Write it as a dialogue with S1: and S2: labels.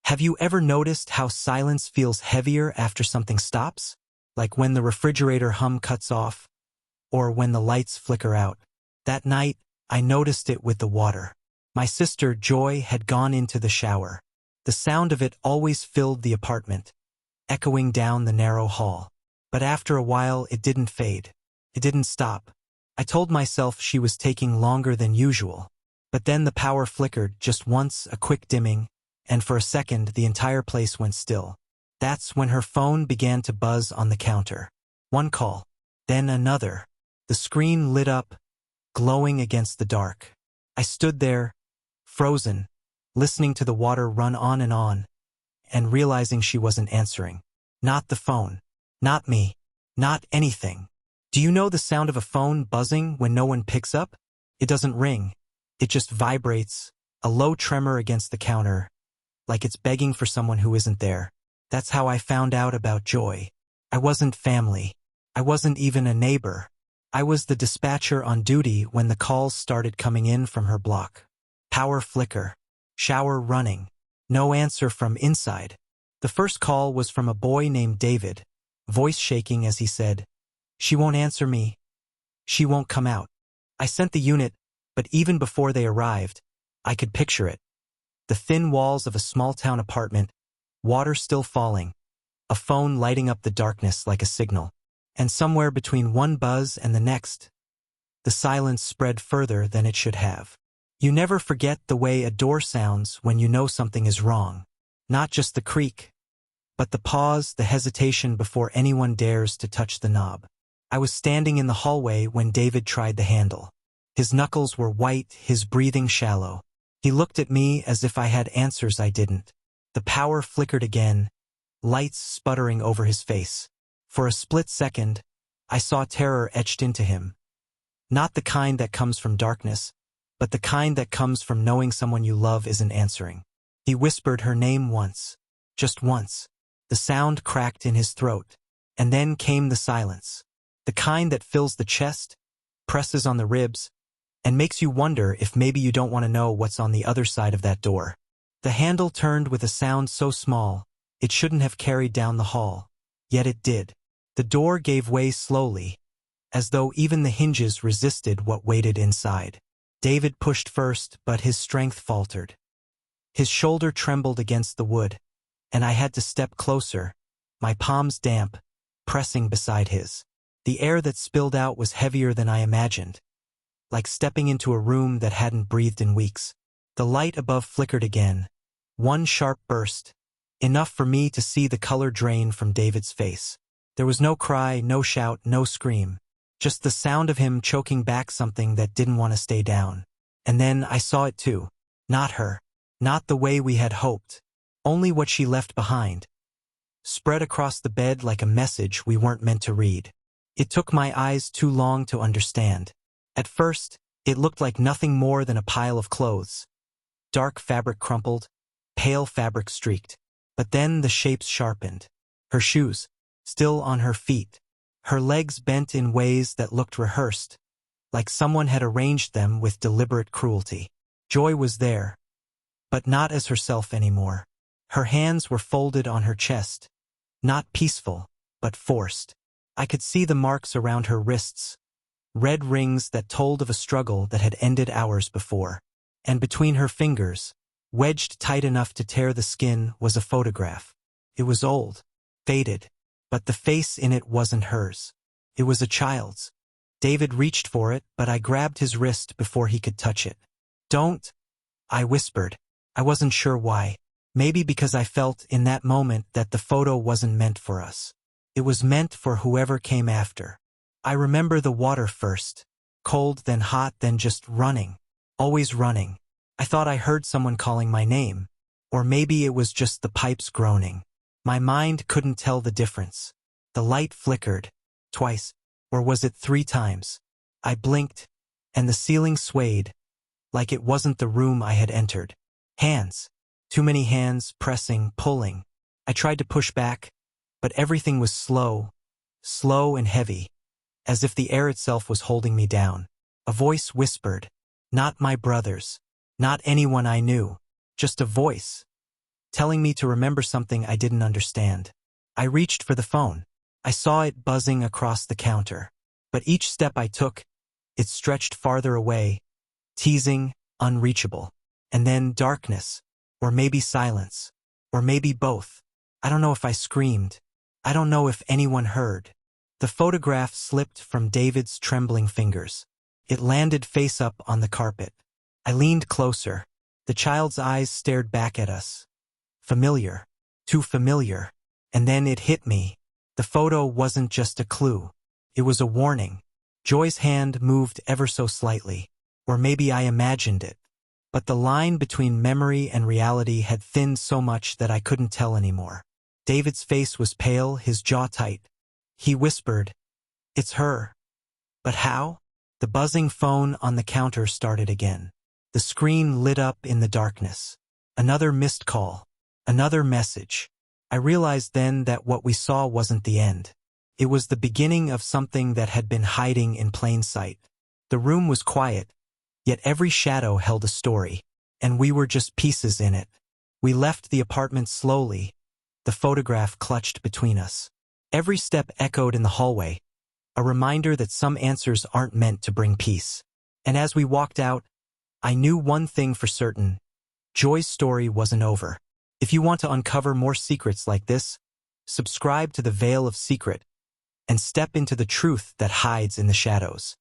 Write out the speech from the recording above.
S1: Have you ever noticed how silence feels heavier after something stops? Like when the refrigerator hum cuts off, or when the lights flicker out. That night, I noticed it with the water. My sister, Joy, had gone into the shower. The sound of it always filled the apartment, echoing down the narrow hall. But after a while, it didn't fade. It didn't stop. I told myself she was taking longer than usual. But then the power flickered just once, a quick dimming, and for a second the entire place went still. That's when her phone began to buzz on the counter. One call, then another. The screen lit up, glowing against the dark. I stood there, frozen, listening to the water run on, and realizing she wasn't answering. Not the phone. Not me. Not anything. Do you know the sound of a phone buzzing when no one picks up? It doesn't ring. It just vibrates, a low tremor against the counter, like it's begging for someone who isn't there. That's how I found out about Joy. I wasn't family. I wasn't even a neighbor. I was the dispatcher on duty when the calls started coming in from her block. Power flicker. Shower running. No answer from inside. The first call was from a boy named David, voice shaking as he said, "She won't answer me. She won't come out." I sent the unit, but even before they arrived, I could picture it. The thin walls of a small-town apartment, water still falling, a phone lighting up the darkness like a signal. And somewhere between one buzz and the next, the silence spread further than it should have. You never forget the way a door sounds when you know something is wrong. Not just the creak, but the pause, the hesitation before anyone dares to touch the knob. I was standing in the hallway when David tried the handle. His knuckles were white, his breathing shallow. He looked at me as if I had answers I didn't. The power flickered again, lights sputtering over his face. For a split second, I saw terror etched into him. Not the kind that comes from darkness, but the kind that comes from knowing someone you love isn't answering. He whispered her name once, just once. The sound cracked in his throat, and then came the silence. The kind that fills the chest, presses on the ribs, and makes you wonder if maybe you don't want to know what's on the other side of that door. The handle turned with a sound so small, it shouldn't have carried down the hall. Yet it did. The door gave way slowly, as though even the hinges resisted what waited inside. David pushed first, but his strength faltered. His shoulder trembled against the wood, and I had to step closer, my palms damp, pressing beside his. The air that spilled out was heavier than I imagined, like stepping into a room that hadn't breathed in weeks. The light above flickered again, one sharp burst, enough for me to see the color drain from David's face. There was no cry, no shout, no scream, just the sound of him choking back something that didn't want to stay down. And then I saw it too. Not her. Not the way we had hoped. Only what she left behind. Spread across the bed like a message we weren't meant to read. It took my eyes too long to understand. At first, it looked like nothing more than a pile of clothes. Dark fabric crumpled, pale fabric streaked. But then the shapes sharpened. Her shoes, still on her feet. Her legs bent in ways that looked rehearsed, like someone had arranged them with deliberate cruelty. Joy was there, but not as herself anymore. Her hands were folded on her chest, not peaceful, but forced. I could see the marks around her wrists, red rings that told of a struggle that had ended hours before. And between her fingers, wedged tight enough to tear the skin, was a photograph. It was old, faded, but the face in it wasn't hers. It was a child's. David reached for it, but I grabbed his wrist before he could touch it. "Don't," I whispered. I wasn't sure why. Maybe because I felt in that moment that the photo wasn't meant for us. It was meant for whoever came after. I remember the water first. Cold, then hot, then just running. Always running. I thought I heard someone calling my name. Or maybe it was just the pipes groaning. My mind couldn't tell the difference. The light flickered. Twice. Or was it 3 times? I blinked, and the ceiling swayed, like it wasn't the room I had entered. Hands. Too many hands, pressing, pulling. I tried to push back, but everything was slow and heavy, as if the air itself was holding me down. A voice whispered, not my brother's, not anyone I knew, just a voice. telling me to remember something I didn't understand. I reached for the phone. I saw it buzzing across the counter. But each step I took, it stretched farther away, teasing, unreachable. And then darkness, or maybe silence, or maybe both. I don't know if I screamed. I don't know if anyone heard. The photograph slipped from David's trembling fingers. It landed face up on the carpet. I leaned closer. The child's eyes stared back at us. Familiar. Too familiar. And then it hit me. The photo wasn't just a clue. It was a warning. Joy's hand moved ever so slightly. Or maybe I imagined it. But the line between memory and reality had thinned so much that I couldn't tell anymore. David's face was pale, his jaw tight. He whispered, "It's her." But how? The buzzing phone on the counter started again. The screen lit up in the darkness. Another missed call. Another message. I realized then that what we saw wasn't the end. It was the beginning of something that had been hiding in plain sight. The room was quiet, yet every shadow held a story, and we were just pieces in it. We left the apartment slowly, the photograph clutched between us. Every step echoed in the hallway, a reminder that some answers aren't meant to bring peace. And as we walked out, I knew one thing for certain. Joy's story wasn't over. If you want to uncover more secrets like this, subscribe to the Veil of Secret and step into the truth that hides in the shadows.